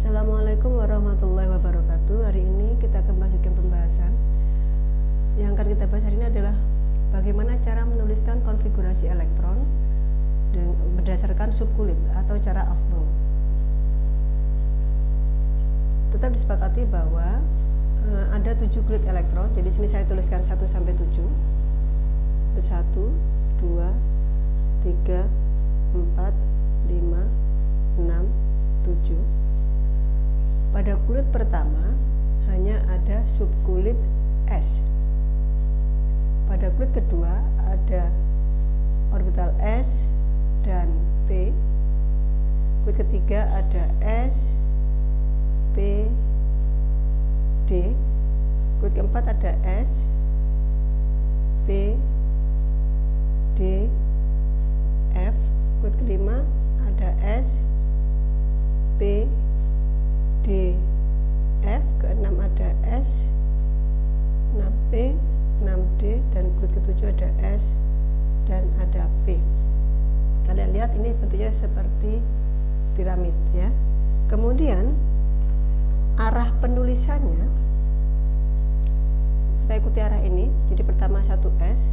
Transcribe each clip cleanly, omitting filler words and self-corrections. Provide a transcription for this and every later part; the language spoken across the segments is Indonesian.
Assalamualaikum warahmatullahi wabarakatuh. Hari ini kita akan melanjutkan pembahasan. Yang akan kita bahas hari ini adalah bagaimana cara menuliskan konfigurasi elektron berdasarkan subkulit atau cara Aufbau. Tetap disepakati bahwa ada 7 kulit elektron. Jadi sini saya tuliskan 1 sampai 7. 1, 2, 3, 4, 5, 6, 7. Pada kulit pertama hanya ada subkulit S. Pada kulit kedua ada orbital S dan P. Kulit ketiga ada S, P, D. Kulit keempat ada S, P, D, F. Kulit kelima ada S, P, D, F. Keenam ada S, 6P, 6D, dan kulit ketujuh ada S dan ada P. Kalian lihat ini bentuknya seperti piramid ya. Kemudian arah penulisannya kita ikuti arah ini. Jadi pertama 1S,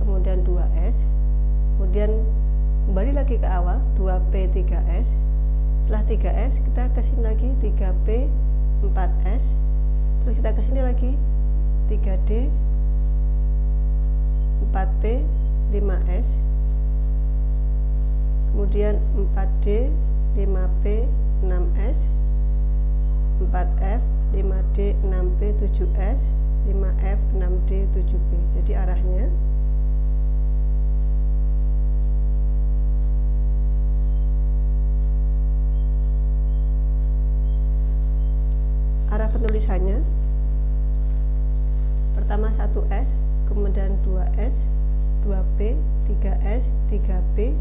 kemudian 2S, kemudian kembali lagi ke awal 2P, 3S. Setelah 3S kita ke sini lagi 3P, 4S. Terus kita ke sini lagi 3D, 4P, 5S. Kemudian 4D, 5P, 6S, 4F, 5D, 6P, 7S, 5F, 6D, 7P. Jadi arahnya penulisannya pertama 1S, kemudian 2S, 2P, 3S, 3P,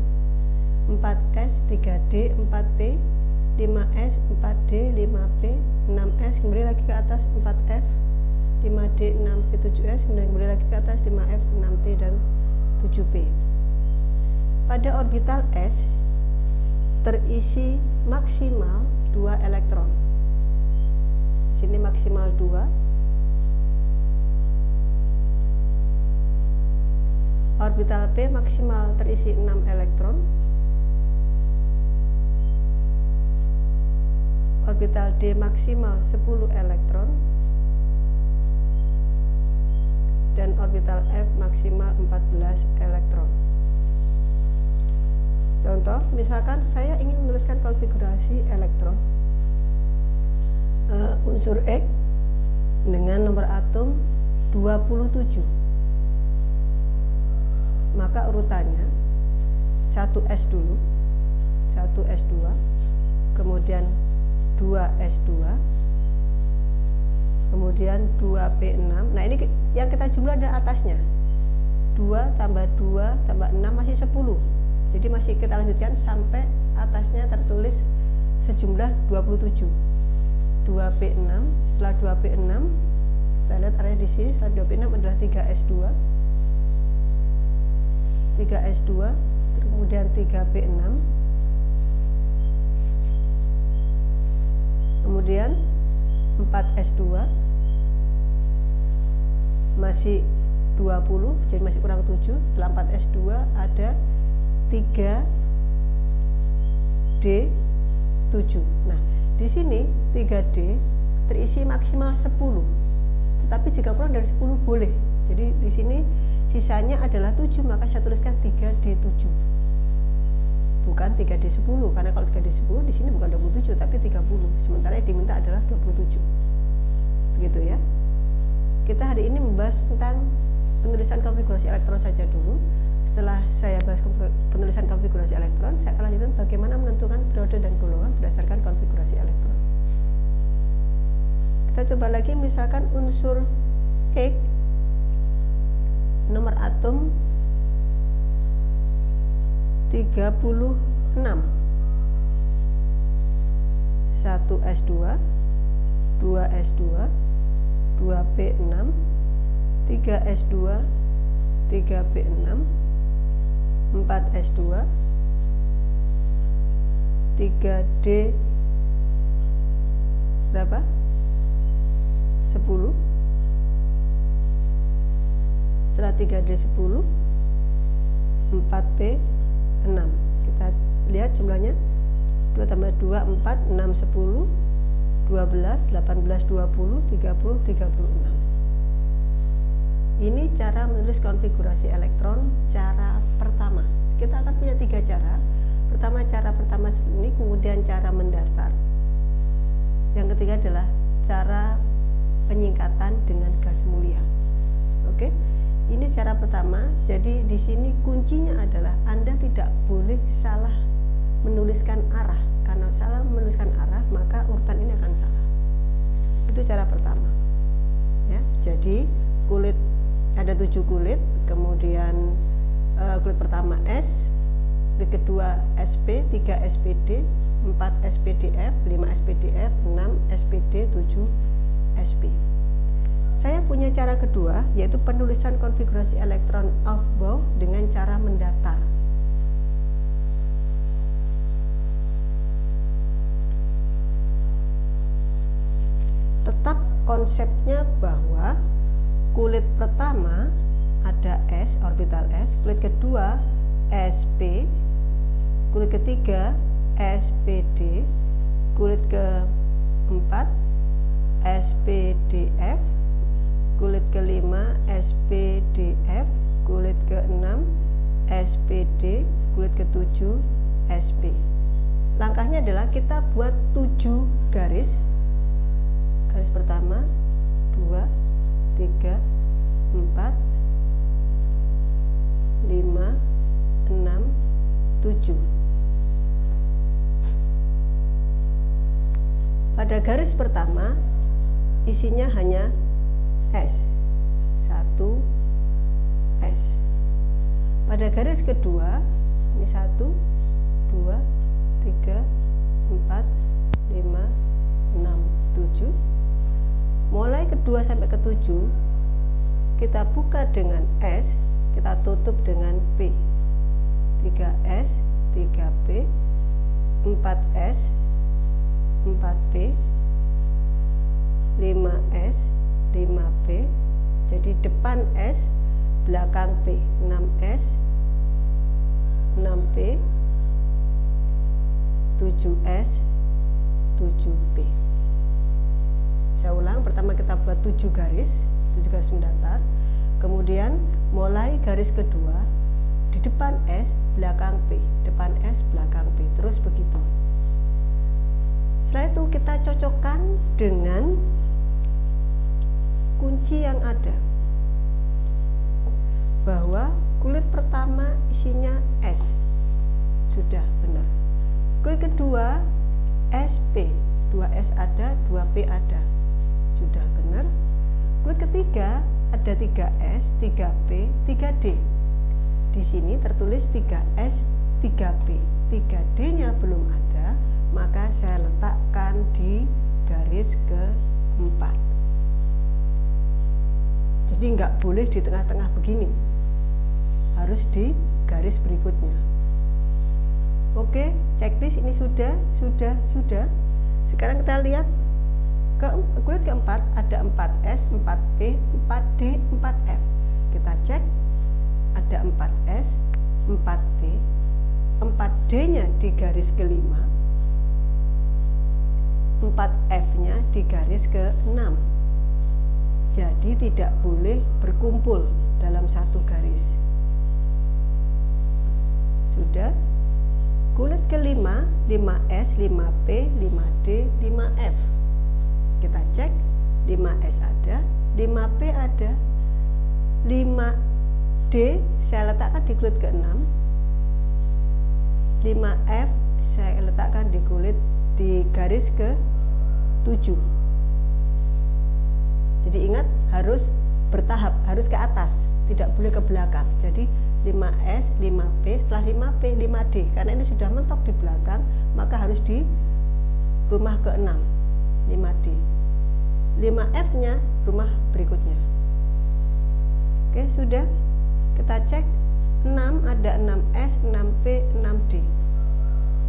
4S, 3D, 4P, 5S, 4D, 5P, 6S, kembali lagi ke atas 4F, 5D, 6P, 7S, kemudian kembali lagi ke atas 5F, 6T, dan 7P. Pada orbital S terisi maksimal 2 elektron. Sini maksimal 2. Orbital P maksimal terisi 6 elektron. Orbital D maksimal 10 elektron. Dan orbital F maksimal 14 elektron. Contoh, misalkan saya ingin menuliskan konfigurasi elektron unsur X dengan nomor atom 27. Maka urutannya 1S dulu, 1S2, kemudian 2S2, kemudian 2P6. Nah ini yang kita jumlah adalah atasnya 2 tambah 2 tambah 6 masih 10. Jadi masih kita lanjutkan sampai atasnya tertulis sejumlah 27. 2P6, setelah 2P6 kita lihat area di sini. Setelah 2P6 adalah 3S2, 3S2, kemudian 3P6, kemudian 4S2 masih 20, jadi masih kurang 7. Setelah 4S2 ada 3D7. Nah di sini 3D terisi maksimal 10, tetapi jika kurang dari 10 boleh. Jadi di sini sisanya adalah 7, maka saya tuliskan 3D7, bukan 3D10, karena kalau 3D10 di sini bukan 27 tapi 30, sementara yang diminta adalah 27. Begitu ya. Kita hari ini membahas tentang penulisan konfigurasi elektron saja dulu. Setelah saya bahas penulisan konfigurasi elektron, saya akan lanjutkan bagaimana menentukan periode dan golongan berdasarkan konfigurasi elektron. Kita coba lagi, misalkan unsur X nomor atom 36, 1S2, 2S2, 2P6, 3S2, 3P6, 4S2, 3D7, berapa? 10. Setelah 3D 10, 4P 6. Kita lihat jumlahnya, 2 tambah 2 4, 6 10, 12, 18 20, 30, 36. Ini cara menulis konfigurasi elektron cara pertama. Kita akan punya 3 cara. Cara pertama seperti ini, kemudian cara mendatar. Yang ketiga adalah cara penyingkatan dengan gas mulia. Oke, ini cara pertama. Jadi di sini kuncinya adalah Anda tidak boleh salah menuliskan arah. Karena salah menuliskan arah, maka urutan ini akan salah. Itu cara pertama. Ya, jadi kulit ada 7 kulit, kemudian kulit pertama S, kulit kedua SP, 3 SPD, 4 SPDF, 5 SPDF, 6 SPD, 7 SP. Saya punya cara kedua, yaitu penulisan konfigurasi elektron Aufbau dengan cara mendatar. Tetap konsepnya bahwa kulit pertama ada S, orbital S, kulit kedua SP, kulit ketiga SPD, kulit keempat SPDF, kulit kelima SPDF, kulit keenam SPD, kulit ketujuh SP. Langkahnya adalah kita buat 7 garis. Garis pertama 2, 3, 4, 5, 6, 7. Pada garis pertama isinya hanya S, 1 S. Pada garis kedua ini 1, 2, 3, 4, 5, 6, 7. Mulai kedua sampai ketujuh kita buka dengan S, kita tutup dengan P. 3S, 3P, 4S, 4P, 5S, 5P. Jadi depan S, belakang P, 6S, 6P, 7S, 7P. Saya ulang, pertama kita buat 7 garis mendatar. Kemudian mulai garis kedua, di depan S, belakang P, depan S, belakang P, terus begitu. Setelah itu kita cocokkan dengan kunci yang ada, bahwa kulit pertama isinya S, sudah benar. Kulit kedua SP, 2S ada, 2P ada, sudah benar. Kulit ketiga ada 3S, 3P, 3D. Di sini tertulis 3S, 3P, 3D-nya belum ada, maka saya letakkan di garis keempat. Jadi nggak boleh di tengah-tengah begini, harus di garis berikutnya. Oke, checklist ini sudah. Sekarang kita lihat kulit keempat ada 4S, 4P, 4D, 4F. Kita cek ada 4S, 4P, 4D-nya di garis kelima, 4F-nya di garis ke-6. Jadi tidak boleh berkumpul dalam satu garis. Sudah. Kulit kelima 5S, 5P, 5D, 5F. Kita cek 5S ada, 5P ada, 5D saya letakkan di kulit ke-6, 5F saya letakkan di garis ke-7. Jadi ingat, harus bertahap, harus ke atas, tidak boleh ke belakang. Jadi 5S, 5P, setelah 5P, 5D. Karena ini sudah mentok di belakang, maka harus di rumah ke-6, 5D. 5F-nya rumah berikutnya. Oke, sudah. Kita cek 6 ada 6S, 6P, 6D.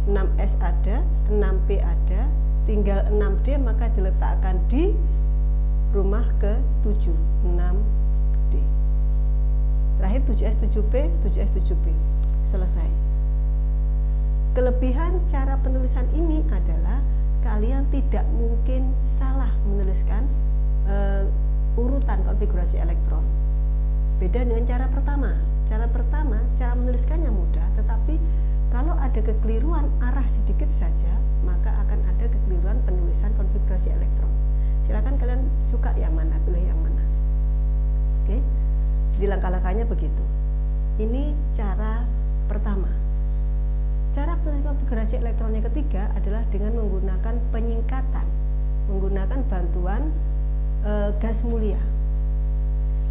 6S ada, 6P ada, tinggal 6D, maka diletakkan di rumah ke-7, 6D. Terakhir 7S7P, 7S7P. Selesai. Kelebihan cara penulisan ini adalah kalian tidak mungkin salah menuliskan urutan konfigurasi elektron. Beda dengan cara pertama. Cara menuliskannya mudah, tetapi kalau ada kekeliruan arah sedikit saja, maka akan ada kekeliruan penulisan konfigurasi elektron. Silakan kalian suka yang mana, pilih yang mana. Oke. Jadi langkah-langkahnya begitu. Ini cara pertama. Cara penulisan konfigurasi elektron yang ketiga adalah dengan menggunakan penyingkatan, menggunakan bantuan gas mulia.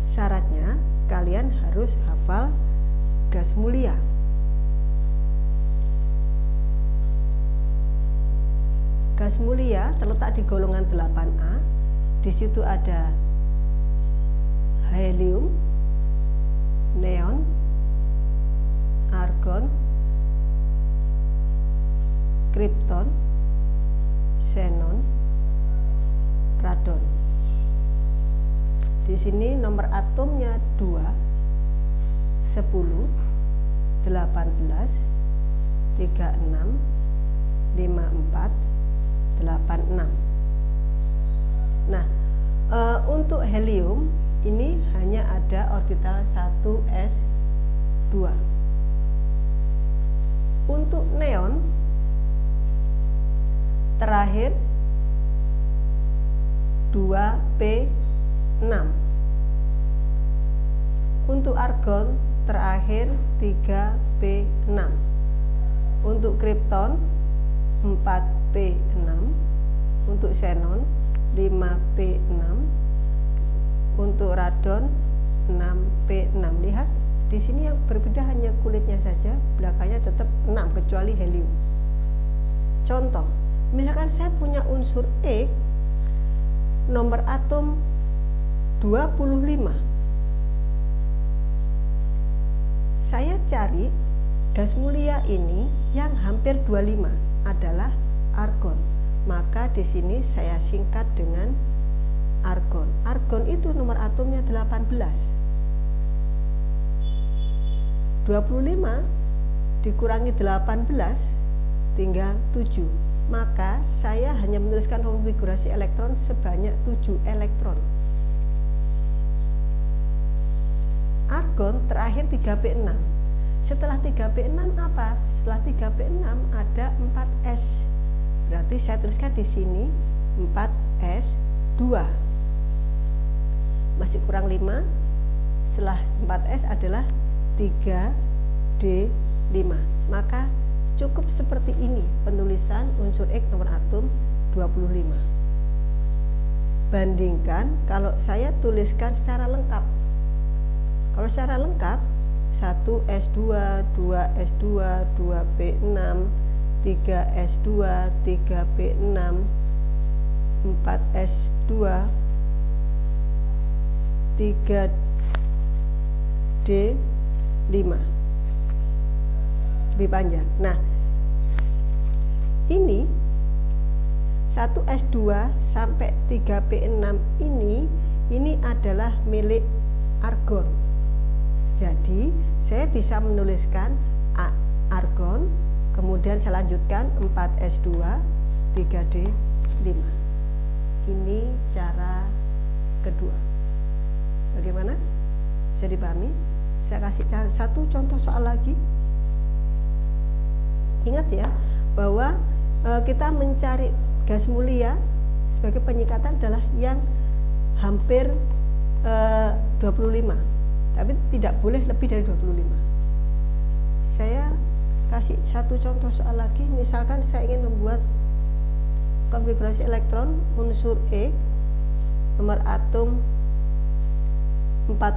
Syaratnya kalian harus hafal gas mulia. Gas mulia terletak di golongan 8A. Di situ ada helium, neon, argon, kripton, xenon, radon. Di sini nomor atomnya 2, 10, 18, 36, 54, 86. Nah, untuk helium ini hanya ada orbital 1s2. Untuk neon terakhir 2p6. Untuk argon terakhir 3p6. Untuk kripton 4p6. Untuk xenon 5p6. Untuk radon 6p6. Lihat di sini yang berbeda hanya kulitnya saja, belakangnya tetap 6 kecuali helium. Contoh, misalkan saya punya unsur E, nomor atom 25. Saya cari gas mulia ini yang hampir 25 adalah argon. Maka di sini saya singkat dengan argon. Argon itu nomor atomnya 18. 25 dikurangi 18 tinggal 7. Maka saya hanya menuliskan konfigurasi elektron sebanyak 7 elektron. Argon terakhir 3p6. Setelah 3p6 apa? Setelah 3p6 ada 4s. Berarti saya tuliskan di sini 4s2. Masih kurang 5. Setelah 4s adalah 3d5. Maka cukup seperti ini penulisan unsur X nomor atom 25. Bandingkan kalau saya tuliskan secara lengkap. Kalau secara lengkap 1s2, 2s2, 2p6, 3s2, 3p6, 4s2, 3d5. Lebih panjang. Nah, ini 1s2 sampai 3p6 ini adalah milik argon. Jadi saya bisa menuliskan argon, kemudian saya lanjutkan 4s2, 3d5. Ini cara kedua. Bagaimana? Bisa dipahami? Saya kasih satu contoh soal lagi. Ingat ya, bahwa kita mencari gas mulia sebagai penyingkatan adalah yang hampir 25, tapi tidak boleh lebih dari 25. Saya kasih satu contoh soal lagi. Misalkan saya ingin membuat konfigurasi elektron unsur E nomor atom 4